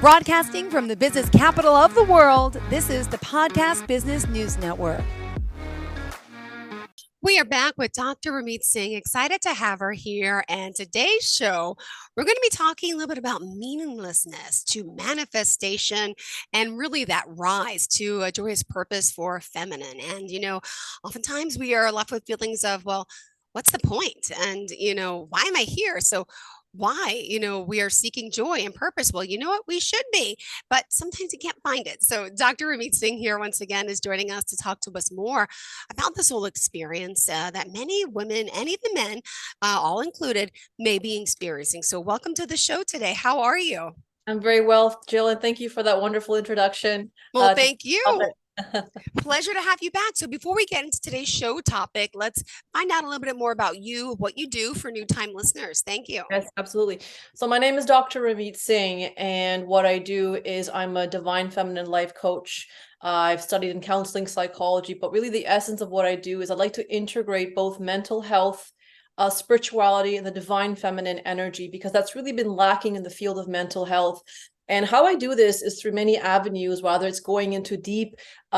Broadcasting from the business capital of the world, this is the Podcast Business News Network. We are back with Dr. Rameet Singh. Excited to have her here. And today's show, we're going to be talking a little bit about meaninglessness to manifestation and really that rise to a joyous purpose for feminine. And, oftentimes we are left with feelings of, well, what's the point? And, why am I here? So, why, we are seeking joy and purpose. Well, you know what? We should be, but sometimes you can't find it. So, Dr. Rameet Singh here once again is joining us to talk to us more about this whole experience that many women and even men, all included, may be experiencing. So, welcome to the show today. How are you? I'm very well, Jill, and thank you for that wonderful introduction. Well, thank Love you. it. Pleasure to have you back. So, before we get into today's show topic, let's find out a little bit more about you, what you do for new time listeners. Thank you. Yes, absolutely. So my name is Dr. Rameet Singh, and what I do is I'm a divine feminine life coach. I've studied in counseling psychology, but really the essence of what I do is I like to integrate both mental health, spirituality, and the divine feminine energy, because that's really been lacking in the field of mental health. And how I do this is through many avenues, whether it's going into deep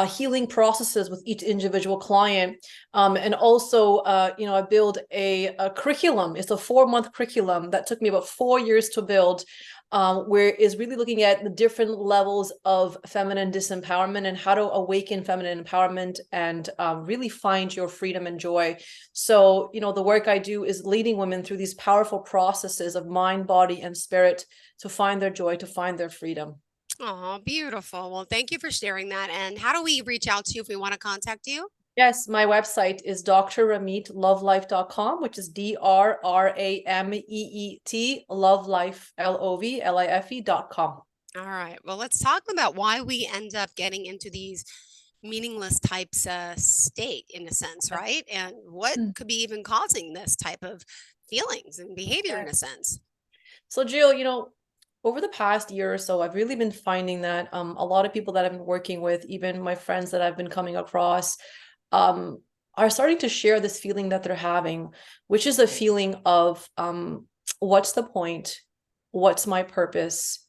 healing processes with each individual client. And also, I build a curriculum. It's a 4-month curriculum that took me about 4 years to build, where is really looking at the different levels of feminine disempowerment and how to awaken feminine empowerment and really find your freedom and joy. So, the work I do is leading women through these powerful processes of mind, body, and spirit to find their joy, to find their freedom. Oh, beautiful. Well, thank you for sharing that. And how do we reach out to you if we want to contact you? Yes, my website is drrameetlovelife.com, which is DRRAMEET, lovelife, LOVLIFE.com. All right. Well, let's talk about why we end up getting into these meaningless types state in a sense, right? And what could be even causing this type of feelings and behavior in a sense. So Jill, over the past year or so, I've really been finding that a lot of people that I've been working with, even my friends that I've been coming across, are starting to share this feeling that they're having, which is a feeling of what's the point? What's my purpose?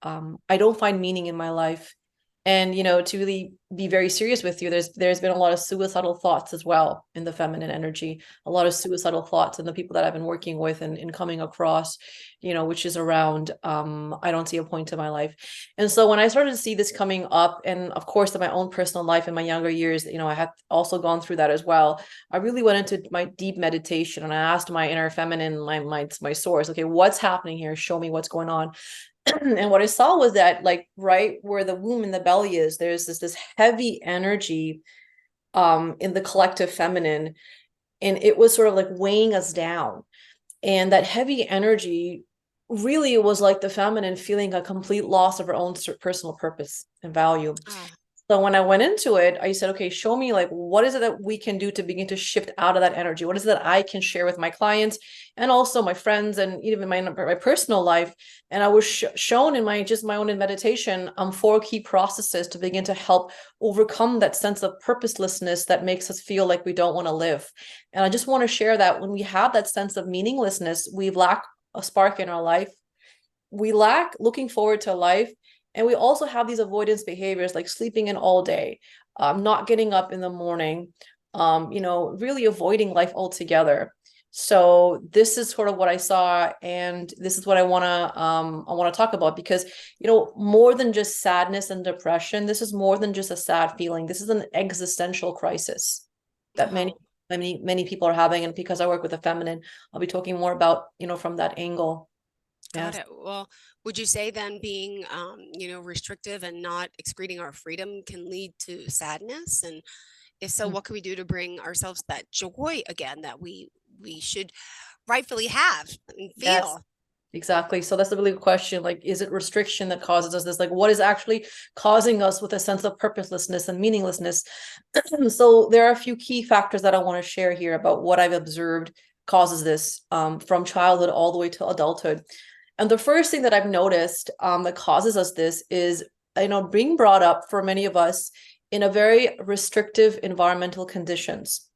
I don't find meaning in my life. And, to really be very serious with you, there's been a lot of suicidal thoughts as well in the feminine energy, a lot of suicidal thoughts in the people that I've been working with and coming across, which is around, I don't see a point to my life. And so when I started to see this coming up, and of course in my own personal life in my younger years, I had also gone through that as well. I really went into my deep meditation and I asked my inner feminine, my source, okay, what's happening here? Show me what's going on. And what I saw was that, like, right where the womb and the belly is, there's this heavy energy in the collective feminine, and it was sort of like weighing us down. And that heavy energy really was like the feminine feeling a complete loss of her own personal purpose and value. So when I went into it, I said, okay, show me, like, what is it that we can do to begin to shift out of that energy? What is it that I can share with my clients and also my friends and even my personal life? And I was shown in my own meditation 4 key processes to begin to help overcome that sense of purposelessness that makes us feel like we don't want to live. And I just want to share that when we have that sense of meaninglessness, we lack a spark in our life. We lack looking forward to life. And we also have these avoidance behaviors like sleeping in all day, not getting up in the morning, really avoiding life altogether. So this is sort of what I saw, and this is what I want to talk about, because more than just sadness and depression, this is more than just a sad feeling. This is an existential crisis that many people are having, and because I work with the feminine, I'll be talking more about from that angle. Got it. Well, would you say then being, restrictive and not excreting our freedom can lead to sadness? And if so, what can we do to bring ourselves that joy again that we should rightfully have and feel? Yes, exactly. So that's a really good question. Like, is it restriction that causes us this? Like, what is actually causing us with a sense of purposelessness and meaninglessness? So there are a few key factors that I want to share here about what I've observed causes this from childhood all the way to adulthood. And the first thing that I've noticed that causes us this is, being brought up for many of us in a very restrictive environmental conditions.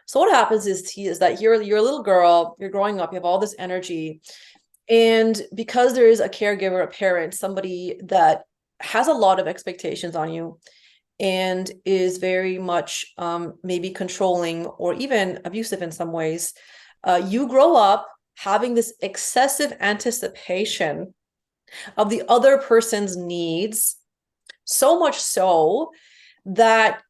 So what happens is that you're a little girl, you're growing up, you have all this energy, And because there is a caregiver, a parent, somebody that has a lot of expectations on you and is very much maybe controlling or even abusive in some ways, you grow up having this excessive anticipation of the other person's needs, so much so that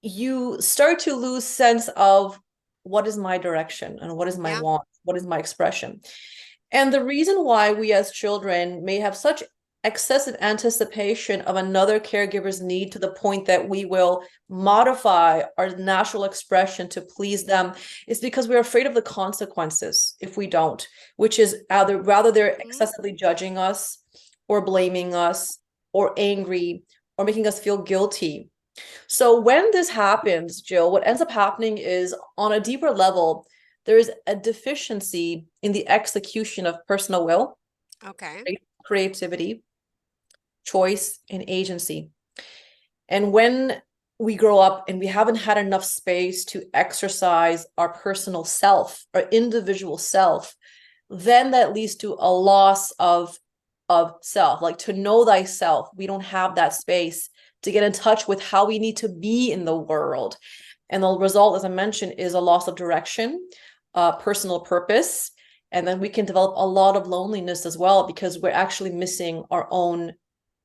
you start to lose sense of what is my direction and what is my Yeah. want, what is my expression. And the reason why we as children may have such excessive anticipation of another caregiver's need to the point that we will modify our natural expression to please them is because we're afraid of the consequences if we don't, which is either rather they're Mhm. excessively judging us or blaming us or angry or making us feel guilty. So when this happens, Jill, what ends up happening is on a deeper level, there is a deficiency in the execution of personal will, Okay. creativity, choice, and agency. And when we grow up and we haven't had enough space to exercise our personal self, our individual self, then that leads to a loss of self, like to know thyself. We don't have that space to get in touch with how we need to be in the world. And the result, as I mentioned, is a loss of direction, personal purpose. And then we can develop a lot of loneliness as well because we're actually missing our own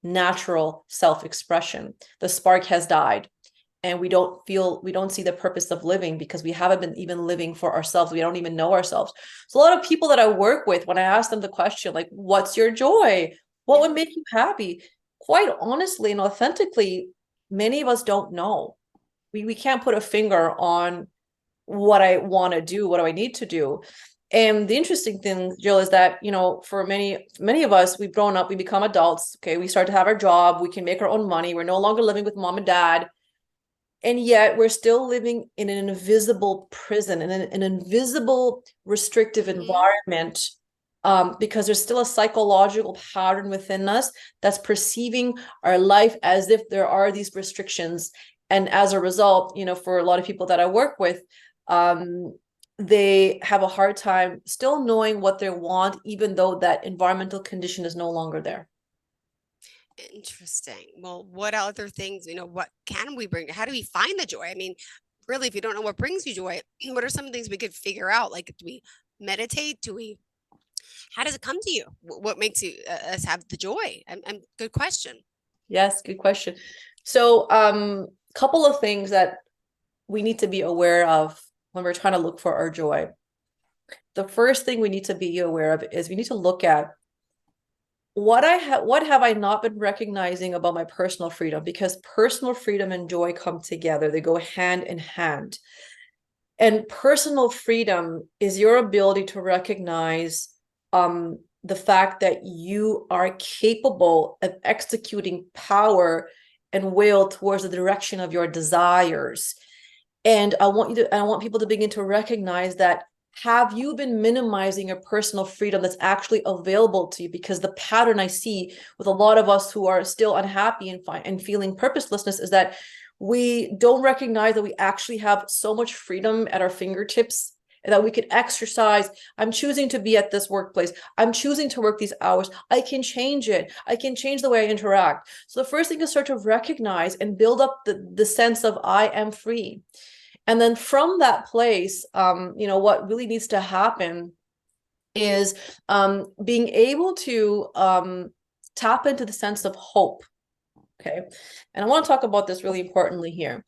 natural self-expression. The spark has died and we don't see the purpose of living because we haven't been even living for ourselves. We don't even know ourselves. So a lot of people that I work with, when I ask them the question, like, what's your joy? What would Yeah. make you happy? Quite honestly and authentically, many of us don't know. We can't put a finger on what I want to do, what do I need to do. And the interesting thing, Jill, is that, for many of us, we've grown up, we become adults. Okay. We start to have our job. We can make our own money. We're no longer living with mom and dad. And yet we're still living in an invisible prison, in an invisible restrictive Mhm. environment, because there's still a psychological pattern within us that's perceiving our life as if there are these restrictions. And as a result, for a lot of people that I work with, they have a hard time still knowing what they want, even though that environmental condition is no longer there. Interesting. Well, what other things, what can we bring? How do we find the joy? I mean, really, if you don't know what brings you joy, what are some things we could figure out? Like, do we meditate? How does it come to you? What makes us have the joy? Good question. Yes, good question. So, couple of things that we need to be aware of when we're trying to look for our joy. The first thing we need to be aware of is we need to look at what have I not been recognizing about my personal freedom, because personal freedom and joy come together. They go hand in hand. And personal freedom is your ability to recognize the fact that you are capable of executing power and will towards the direction of your desires. And I want people to begin to recognize that, have you been minimizing your personal freedom that's actually available to you? Because the pattern I see with a lot of us who are still unhappy and feeling purposelessness is that we don't recognize that we actually have so much freedom at our fingertips and that we could exercise. I'm choosing to be at this workplace. I'm choosing to work these hours. I can change it. I can change the way I interact. So the first thing is start to recognize and build up the sense of I am free. And then from that place, what really needs to happen is being able to tap into the sense of hope. Okay. And I want to talk about this really importantly here.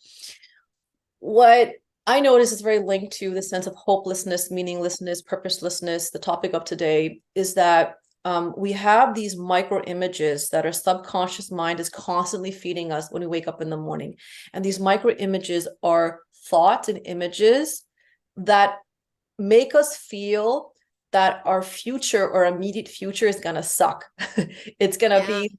What I notice is very linked to the sense of hopelessness, meaninglessness, purposelessness. The topic of today is that we have these micro images that our subconscious mind is constantly feeding us when we wake up in the morning. And these micro images are thoughts and images that make us feel that our future or immediate future is going to suck. It's going to Yeah. be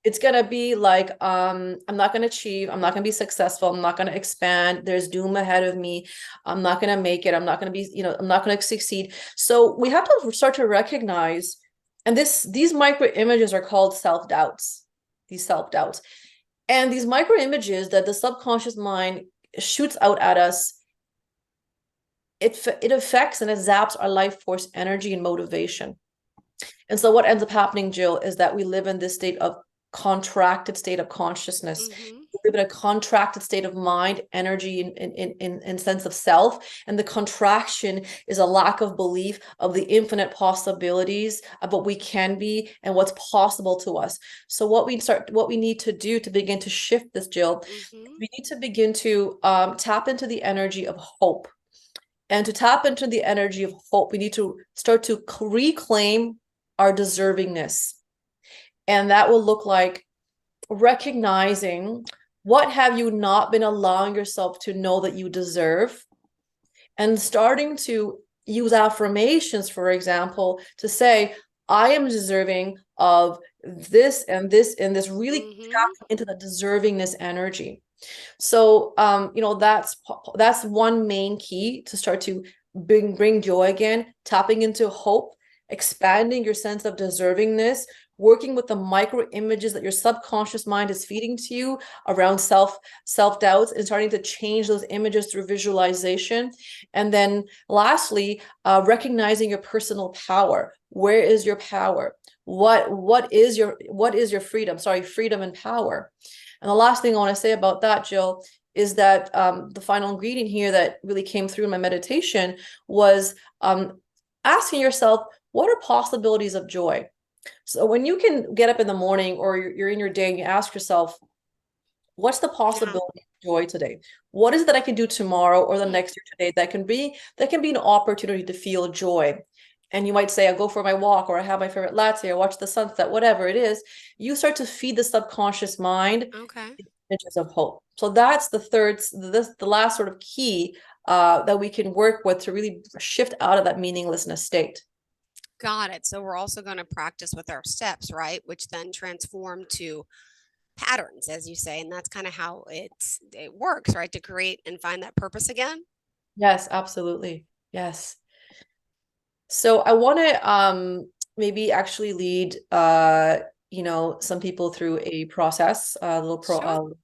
it's gonna be like, I'm not gonna achieve, I'm not gonna be successful, I'm not gonna expand, there's doom ahead of me, I'm not gonna make it, I'm not gonna be, I'm not gonna succeed. So we have to start to recognize, and these micro images are called self-doubts, these self-doubts. And these micro images that the subconscious mind shoots out at us, it affects and it zaps our life force, energy, and motivation. And so what ends up happening, Jill, is that we live in this state of contracted state of consciousness. Mm-hmm. We live in a contracted state of mind, energy, and sense of self. And the contraction is a lack of belief of the infinite possibilities of what we can be and what's possible to us. So what we need to do to begin to shift this, Jill, Mm-hmm. we need to begin to tap into the energy of hope. And to tap into the energy of hope, we need to start to reclaim our deservingness. And that will look like recognizing what have you not been allowing yourself to know that you deserve, and starting to use affirmations, for example, to say, I am deserving of this and this and this, really Mm-hmm. tap into the deservingness energy. So that's one main key to start to bring joy again, tapping into hope, expanding your sense of deservingness, working with the micro images that your subconscious mind is feeding to you around self-doubts, and starting to change those images through visualization. And then lastly, recognizing your personal power. Where is your power? What is your freedom? Sorry, freedom and power. And the last thing I want to say about that, Jill, is that the final ingredient here that really came through in my meditation was asking yourself, what are possibilities of joy? So when you can get up in the morning, or you're in your day, and you ask yourself, what's the Yeah. possibility of joy today? What is it that I can do tomorrow or the Mm. next year today that can be an opportunity to feel joy? And you might say, I'll go for my walk, or I have my favorite latte, or watch the sunset, whatever it is. You start to feed the subconscious mind Okay. images of hope. So that's the last sort of key that we can work with to really shift out of that meaninglessness state. Got it. So we're also going to practice with our steps, right? Which then transform to patterns, as you say, and that's kind of how it works, right? To create and find that purpose again. Yes, absolutely. Yes. So I want to maybe actually lead some people through a process, Sure.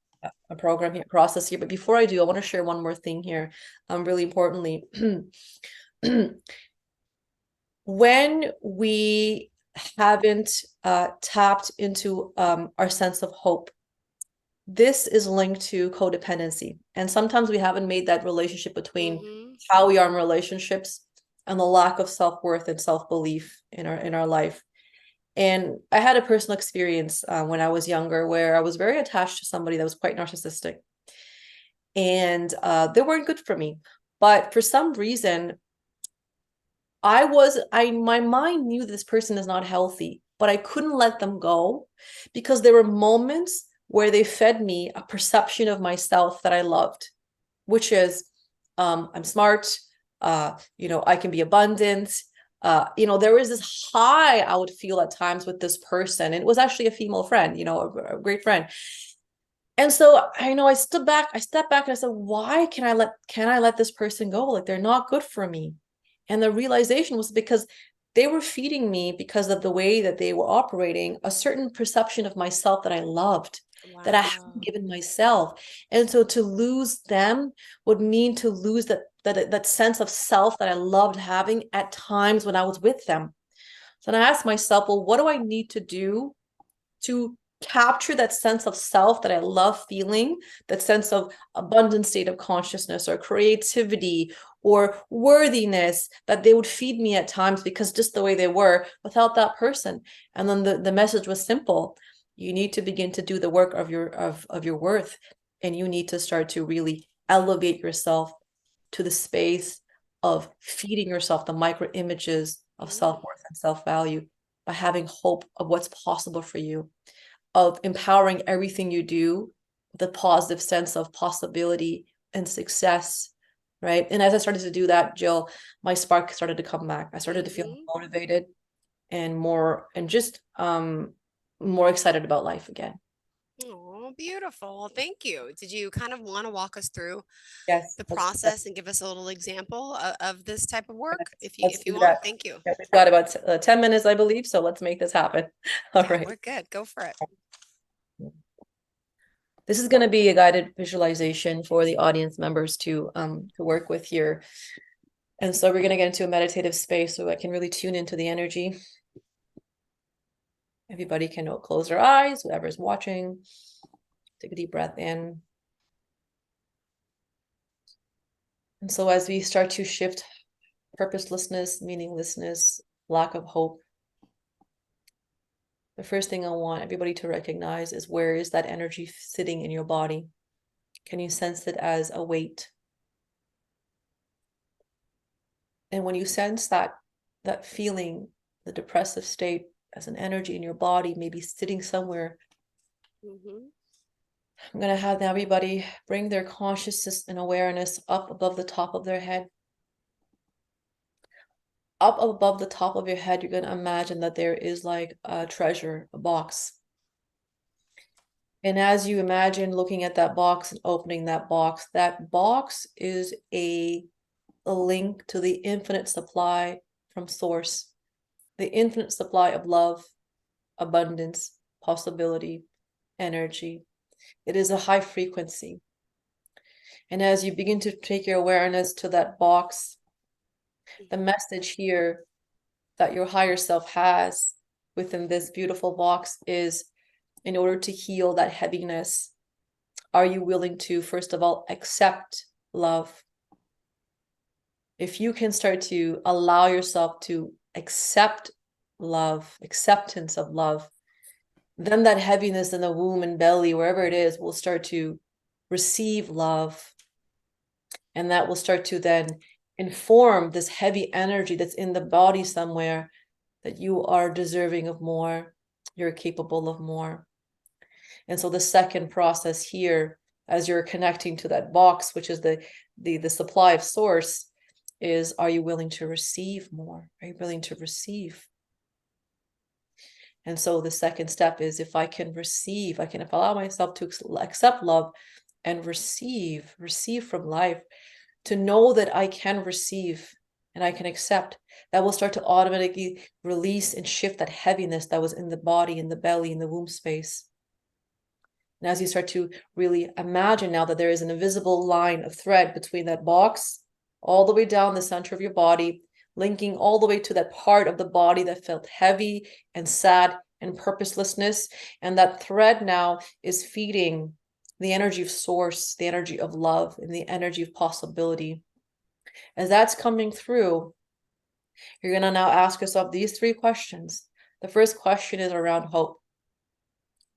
a program here, process here. But before I do, I want to share one more thing here. Really importantly, when we haven't tapped into our sense of hope, this is linked to codependency. And sometimes we haven't made that relationship between Mm-hmm. how we are in relationships and the lack of self-worth and self-belief in our life. And I had a personal experience when I was younger, where I was very attached to somebody that was quite narcissistic. And they weren't good for me. But for some reason, my mind knew this person is not healthy, but I couldn't let them go, because there were moments where they fed me a perception of myself that I loved, which is, I'm smart, I can be abundant. There was this high I would feel at times with this person. And it was actually a female friend, a great friend. And so I stepped back and I said, why can I let this person go? Like, they're not good for me. And the realization was because they were feeding me, because of the way that they were operating, a certain perception of myself that I loved, that I hadn't Wow. given myself. And so to lose them would mean to lose that sense of self that I loved having at times when I was with them. So then I asked myself, well, what do I need to do to capture that sense of self that I love feeling, that sense of abundant state of consciousness, or creativity, or worthiness that they would feed me at times, because just the way they were, without that person. And then the message was simple. You need to begin to do the work of your worth, and you need to start to really elevate yourself to the space of feeding yourself the micro images of Mm. self-worth and self-value, by having hope of what's possible for you, of empowering everything you do with a positive sense of possibility and success, right? And as I started to do that, Jill, my spark started to come back. I started to feel Mm-hmm. motivated and just more excited about life again. Oh, beautiful. Thank you. Did you kind of want to walk us through Yes, the process and give us a little example of this type of work let's if you do want? that. Thank you. Yeah, we've got about 10 minutes, I believe, so let's make this happen. All Yeah, right. we're good. Go for it. This is going to be a guided visualization for the audience members to work with here. And so we're going to get into a meditative space so I can really tune into the energy. Everybody can close their eyes, whoever's watching. Take a deep breath in. And so as we start to shift purposelessness, meaninglessness, lack of hope, the first thing I want everybody to recognize is, where is that energy sitting in your body? Can you sense it as a weight? And when you sense that feeling, the depressive state, as an energy in your body, maybe sitting somewhere, I'm going to have everybody bring their consciousness and awareness up above the top of their head. Up above the top of your head, you're going to imagine that there is like a treasure, a box. And as you imagine looking at that box and opening that box is a link to the infinite supply from source, the infinite supply of love, abundance, possibility, energy. It is a high frequency. And as you begin to take your awareness to that box, the message here that your higher self has within this beautiful box is, in order to heal that heaviness, are you willing to, first of all, accept love? If you can start to allow yourself to accept love, acceptance of love, then that heaviness in the womb and belly, wherever it is, will start to receive love. And that will start to then inform this heavy energy that's in the body somewhere, that you are deserving of more, you're capable of more. And so the second process here, as you're connecting to that box, which is the supply of source, is, are you willing to receive more? Are you willing to receive? And so the second step is, if I can receive, if I allow myself to accept love and receive from life, to know that I can receive and I can accept, that will start to automatically release and shift that heaviness that was in the body, in the belly, in the womb space. And as you start to really imagine now that there is an invisible line of thread between that box, all the way down the center of your body, linking all the way to that part of the body that felt heavy and sad and purposelessness. And that thread now is feeding the energy of source, the energy of love, and the energy of possibility. As that's coming through, you're going to now ask yourself these three questions. The first question is around hope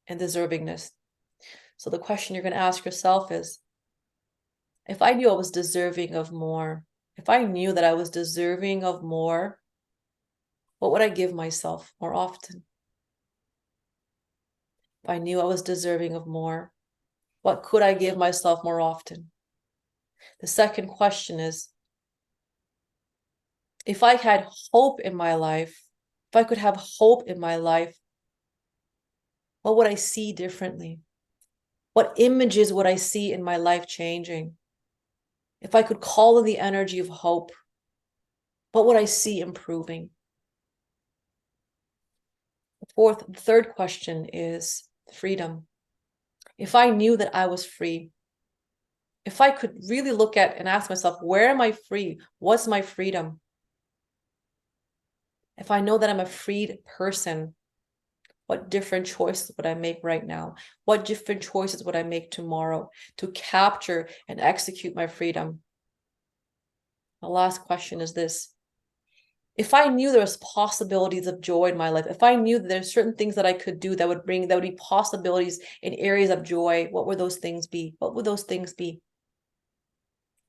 and deservingness. So the question you're going to ask yourself is, if I knew I was deserving of more, if I knew that I was deserving of more, what would I give myself more often? If I knew I was deserving of more, what could I give myself more often? The second question is, if I had hope in my life, if I could have hope in my life, what would I see differently? What images would I see in my life changing? If I could call in the energy of hope, what would I see improving? The third question is freedom. If I knew that I was free, if I could really look at and ask myself, where am I free? What's my freedom? If I know that I'm a freed person, what different choices would I make right now? What different choices would I make tomorrow to capture and execute my freedom? The last question is this. If I knew there was possibilities of joy in my life, if I knew that there's certain things that I could do that would be possibilities in areas of joy, what would those things be? What would those things be?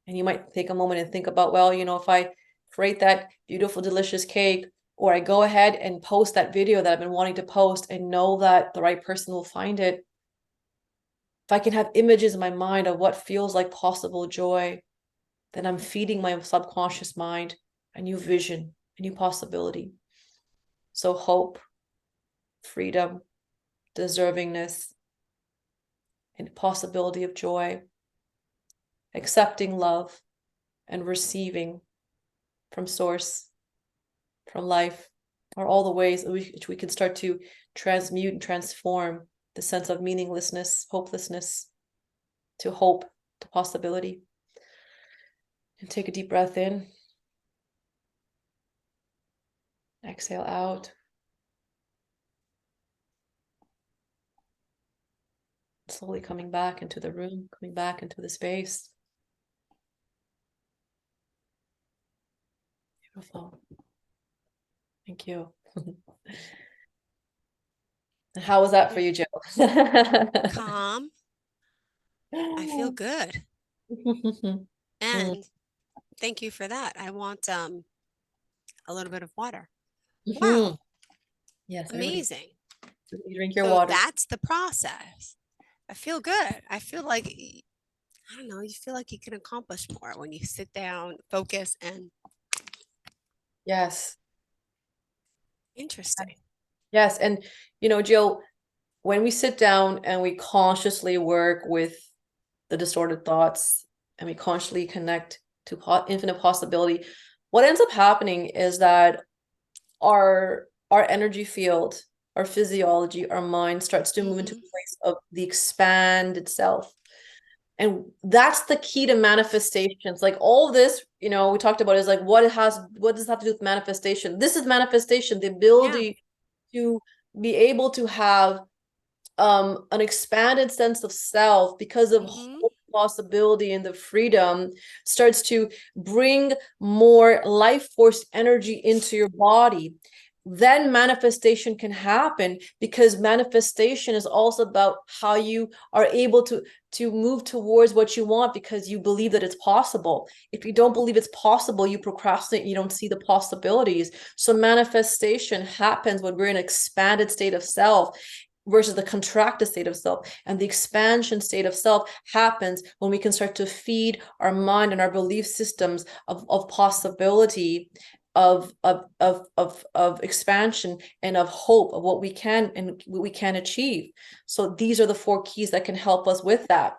And you might take a moment and think about, well, if I create that beautiful, delicious cake, or I go ahead and post that video that I've been wanting to post and know that the right person will find it. If I can have images in my mind of what feels like possible joy, then I'm feeding my subconscious mind a new vision, a new possibility. So hope, freedom, deservingness, and possibility of joy, accepting love and receiving from source, from life, are all the ways in which we can start to transmute and transform the sense of meaninglessness, hopelessness, to hope, to possibility. And take a deep breath in. Exhale out. Slowly coming back into the room, coming back into the space. Beautiful. Thank you. And how was that for you, Jill? Calm. I feel good. And thank you for that. I want a little bit of water. Wow, Yes, everybody amazing. drink your So water. that's the process. I feel good. I feel like I don't know, you feel like you can accomplish more when you sit down, focus, and Yes. interesting. Yes. And, Jill, when we sit down and we consciously work with the distorted thoughts and we consciously connect to infinite possibility, what ends up happening is that our energy field, our physiology, our mind starts to move into a Hmm. place of the expand itself. And that's the key to manifestations. Like all this, we talked about is like what does it have to do with manifestation? This is manifestation, the Yeah. ability to be able to have an expanded sense of self because of Hmm. hope, possibility, and the freedom starts to bring more life force energy into your body. Then manifestation can happen, because manifestation is also about how you are able to move towards what you want because you believe that it's possible. If you don't believe it's possible, you procrastinate, you don't see the possibilities. So manifestation happens when we're in an expanded state of self versus the contracted state of self. And the expansion state of self happens when we can start to feed our mind and our belief systems of possibility, of expansion, and of hope of what we can and what we can achieve. So these are the 4 keys that can help us with that.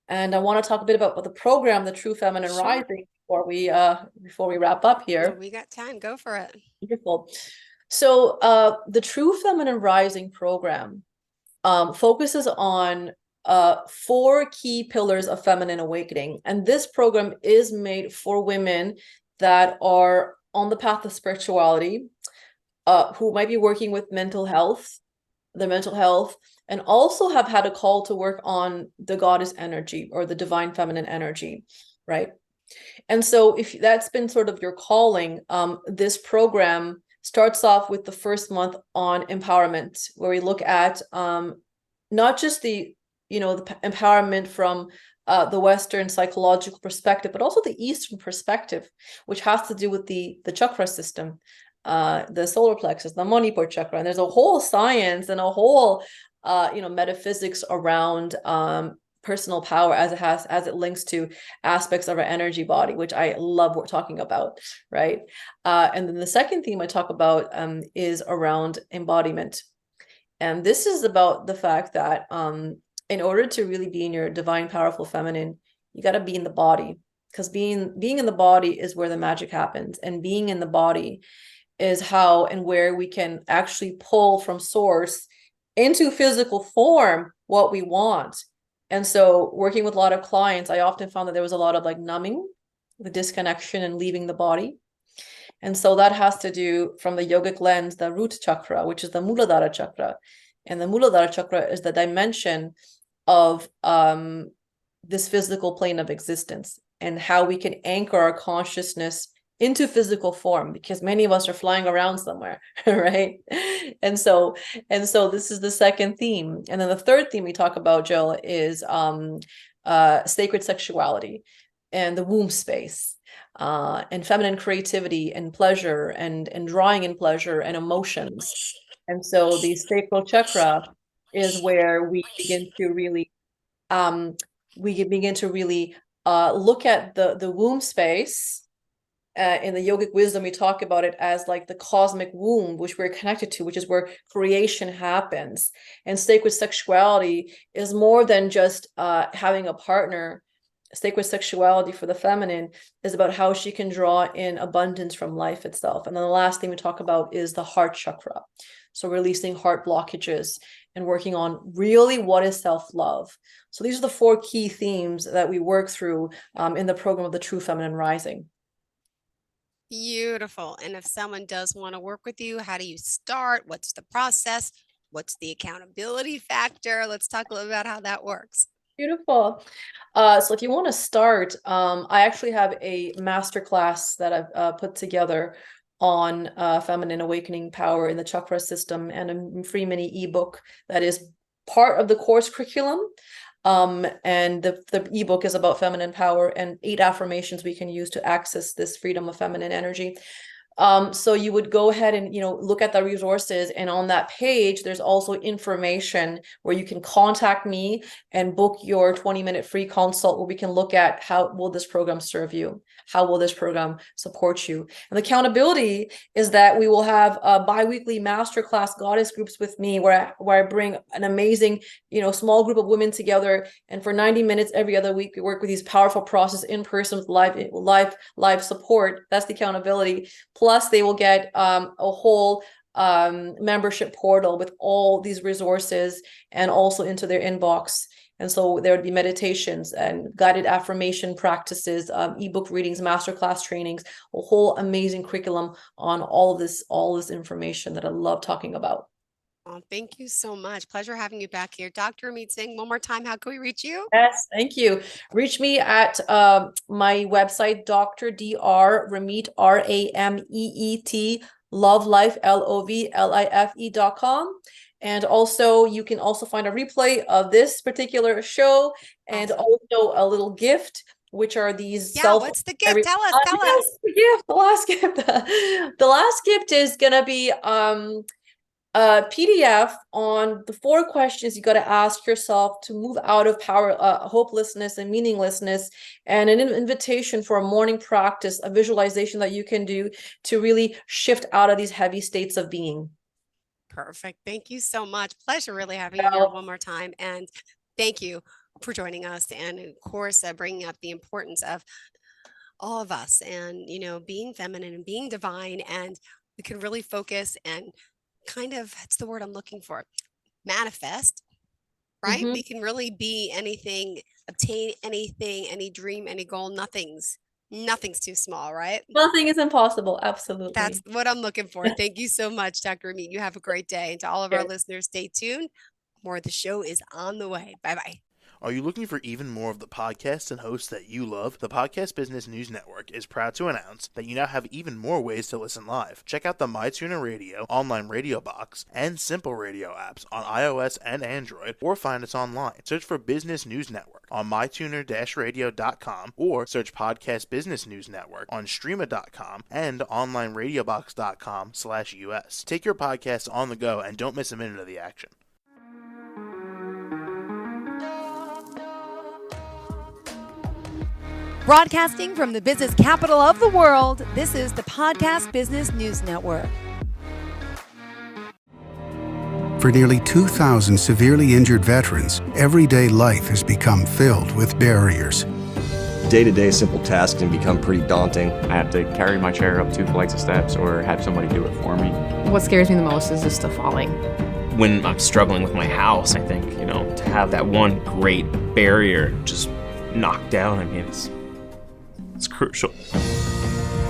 And I want to talk a bit about the program, the True Feminine Sure. Rising, before we wrap up No, here. we got time. Go for it. Wonderful. So the True Feminine Rising program focuses on 4 key pillars of feminine awakening. And this program is made for women that are on the path of spirituality, who might be working with their mental health, and also have had a call to work on the goddess energy or the divine feminine energy, right? And so if that's been sort of your calling, this program starts off with the first month on empowerment, where we look at not just the empowerment from the Western psychological perspective, but also the Eastern perspective, which has to do with the chakra system, the solar plexus, the Manipur chakra. And there's a whole science and a whole metaphysics around personal power as it links to aspects of our energy body, which I love what we're talking about, right? And then the second theme I talk about is around embodiment. And this is about the fact that in order to really be in your divine, powerful feminine, you got to be in the body, because being in the body is where the magic happens. And being in the body is how and where we can actually pull from source into physical form what we want. And so working with a lot of clients, I often found that there was a lot of like numbing, the disconnection and leaving the body. And so that has to do, from the yogic lens, the root chakra, which is the Muladhara chakra. And the Muladhara chakra is the dimension of this physical plane of existence, and how we can anchor our consciousness into physical form, because many of us are flying around somewhere, right? And so this is the second theme. And then the third theme we talk about, Jill, is sacred sexuality and the womb space, and feminine creativity and pleasure, and drawing in pleasure and emotions. And so the sacral chakra is where um, we begin to really look at the womb space. In the yogic wisdom, we talk about it as like the cosmic womb, which we're connected to, which is where creation happens. And sacred sexuality is more than just having a partner. Sacred sexuality for the feminine is about how she can draw in abundance from life itself. And then the last thing we talk about is the heart chakra. So releasing heart blockages and working on really what is self-love. So these are the 4 key themes that we work through in the program of the True Feminine Rising. Beautiful. And if someone does want to work with you, how do you start? What's the process? What's the accountability factor? Let's talk a little about how that works. Beautiful. So if you want to start, I actually have a masterclass that I've put together on feminine awakening power in the chakra system, and a free mini ebook that is part of the course curriculum. And the ebook is about feminine power and 8 affirmations we can use to access this freedom of feminine energy. So you would go ahead and, look at the resources, and on that page, there's also information where you can contact me and book your 20-minute free consult, where we can look at how will this program serve you? How will this program support you? And the accountability is that we will have bi-weekly masterclass goddess groups with me, where I bring an amazing, small group of women together. And for 90 minutes every other week, we work with these powerful processes in person with live support. That's the accountability. Plus, they will get a whole membership portal with all these resources, and also into their inbox. And so there would be meditations and guided affirmation practices, ebook readings, masterclass trainings, a whole amazing curriculum on all this information that I love talking about. Oh, thank you so much. Pleasure having you back here. Dr. Rameet Singh, one more time, how can we reach you? Yes, thank you. Reach me at my website, Dr. Dr. Rameet, Rameet, lovelife, lovelife.com. And also, you can also find a replay of this particular show, and also a little gift, which are these. Yeah, what's the gift? Tell us. The gift, the last gift. The last gift is gonna be a PDF on the 4 questions you got to ask yourself to move out of power, hopelessness and meaninglessness, and an invitation for a morning practice, a visualization that you can do to really shift out of these heavy states of being. Perfect. Thank you so much. Pleasure really having you here one more time. And thank you for joining us. And of course, bringing up the importance of all of us and, being feminine and being divine. And we can really focus and kind of, that's the word I'm looking for, manifest, right? Mm-hmm. We can really be anything, obtain anything, any dream, any goal. Nothing's too small, right? Nothing is impossible. Absolutely. That's what I'm looking for. Thank you so much, Dr. Rameet. You have a great day. And to all of our listeners, stay tuned. More of the show is on the way. Bye-bye. Are you looking for even more of the podcasts and hosts that you love? The Podcast Business News Network is proud to announce that you now have even more ways to listen live. Check out the MyTuner Radio, online radio box, and Simple Radio apps on iOS and Android, or find us online. Search for Business News Network on mytuner-radio.com, or search Podcast Business News Network on streama.com and onlineradiobox.com/US. Take your podcast on the go and don't miss a minute of the action. Broadcasting from the business capital of the world, this is the Podcast Business News Network. For nearly 2,000 severely injured veterans, everyday life has become filled with barriers. Day-to-day simple tasks can become pretty daunting. I have to carry my chair up 2 flights of steps or have somebody do it for me. What scares me the most is just the falling. When I'm struggling with my house, I think, to have that one great barrier just knocked down, it's crucial.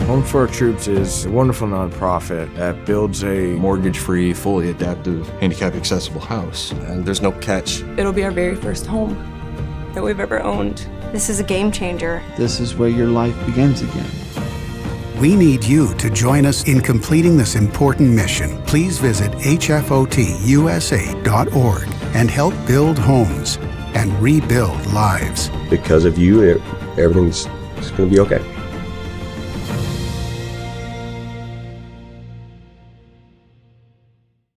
Home for Our Troops is a wonderful nonprofit that builds a mortgage-free, fully adaptive, handicap-accessible house. And there's no catch. It'll be our very first home that we've ever owned. This is a game changer. This is where your life begins again. We need you to join us in completing this important mission. Please visit hfotusa.org and help build homes and rebuild lives. Because of you, everything's going to be okay.